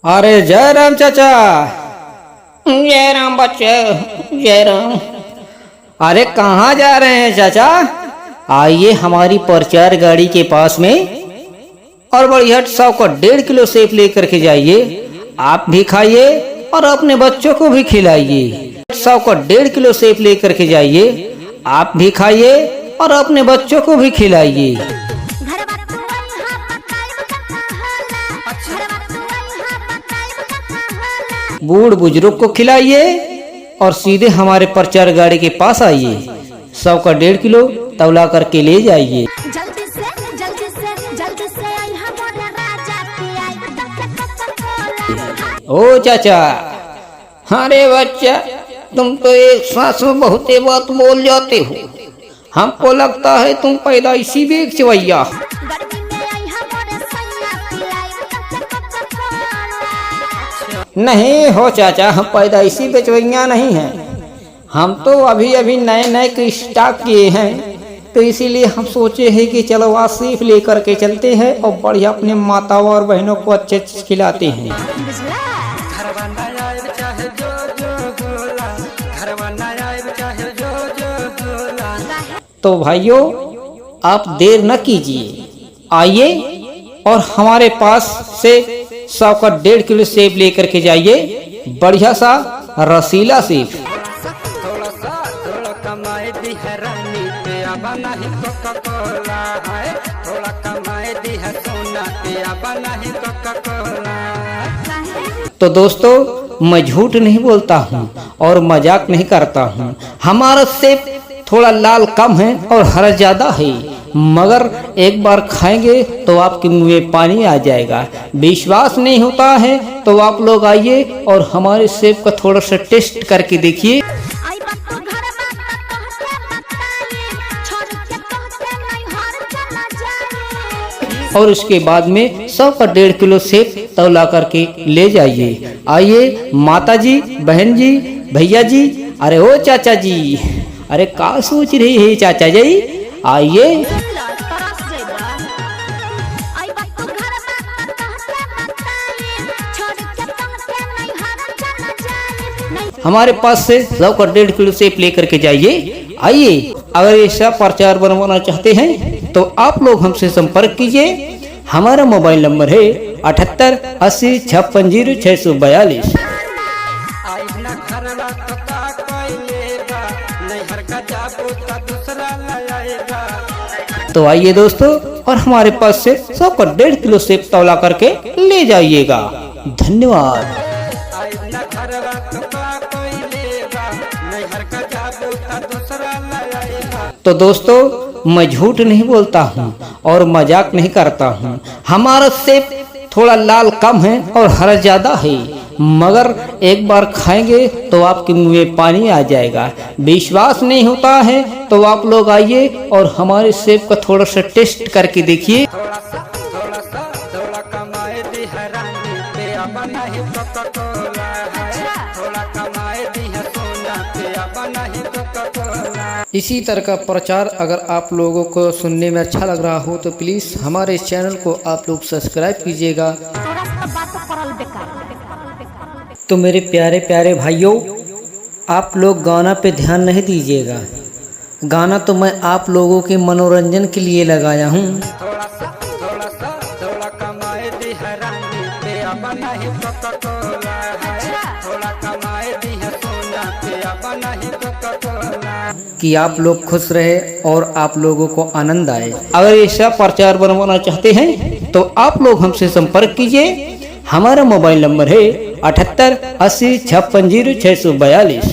अरे जय राम चाचा। जय राम बच्चे, जय राम। अरे कहाँ जा रहे हैं चाचा? आइए हमारी प्रचार गाड़ी के पास में और बढ़िया 100 का 1.5 किलो सेब लेकर के जाइए। आप भी खाइए और अपने बच्चों को भी खिलाइए। 100 का 1.5 किलो सेब लेकर के जाइए। आप भी खाइए और अपने बच्चों को भी खिलाइए। बूढ़ बुजुर्ग को खिलाइए और सीधे हमारे प्रचार गाड़ी के पास आइए। 100 का 1.5 किलो तौला करके ले जाइए। ओ चाचा। अरे बच्चा, तुम तो एक सांस में बहुत बात बोल जाते हो। हमको लगता है तुम पैदाइशी बेचवैया। नहीं हो चाचा, हम पैदाइशी बेचवैया नहीं हैं। हम तो अभी अभी नए नए के स्टार्ट किए हैं, तो इसीलिए हम सोचे हैं कि चलो आज सेब लेकर के चलते हैं और बढ़िया अपने माताओं और बहनों को अच्छे खिलाते हैं। तो भाइयों, आप देर न कीजिए, आइए और हमारे पास से 100 का 1.5 किलो सेब लेकर के जाइए। बढ़िया सा रसीला सेब। तो दोस्तों, मैं झूठ नहीं बोलता हूँ और मजाक नहीं करता हूँ। हमारा सेब थोड़ा लाल कम है और हरा ज्यादा है, मगर एक बार खाएंगे तो आपके मुंह में पानी आ जाएगा। विश्वास नहीं होता है तो आप लोग आइए और हमारे सेब का थोड़ा सा टेस्ट करके देखिए। और उसके बाद में 100 का 1.5 किलो सेब तौला करके ले जाइए। आइए माता जी, बहन जी, भैया जी। अरे ओ चाचा जी, अरे क्या सोच रही है चाचा जी? आइए। हमारे पास से 100 का 1.5 किलो सेब लेकर के जाइए। आइए, अगर ऐसा प्रचार बनवाना चाहते हैं तो आप लोग हमसे संपर्क कीजिए। हमारा मोबाइल नंबर है 78 80 56 642। तो आइए दोस्तों, और हमारे पास से 100 का 1.5 किलो सेब तौला करके ले जाइएगा। धन्यवाद। तो दोस्तों, मैं झूठ नहीं बोलता हूँ और मजाक नहीं करता हूँ। हमारा सेब थोड़ा लाल कम है और हरा ज्यादा है, मगर एक बार खाएंगे तो आपके मुंह में पानी आ जाएगा। विश्वास नहीं होता है तो आप लोग आइए और हमारे सेब का थोड़ा सा टेस्ट करके देखिए। इसी तरह का प्रचार अगर आप लोगों को सुनने में अच्छा लग रहा हो तो प्लीज़ हमारे चैनल को आप लोग सब्सक्राइब कीजिएगा। तो मेरे प्यारे प्यारे भाइयों, आप लोग गाना पे ध्यान नहीं दीजिएगा। गाना तो मैं आप लोगों के मनोरंजन के लिए लगाया हूँ। कि आप लोग खुश रहे और आप लोगों को आनंद आए। अगर ऐसा प्रचार बनवाना चाहते हैं तो आप लोग हमसे संपर्क कीजिए। हमारा मोबाइल नंबर है 78 80 56 642।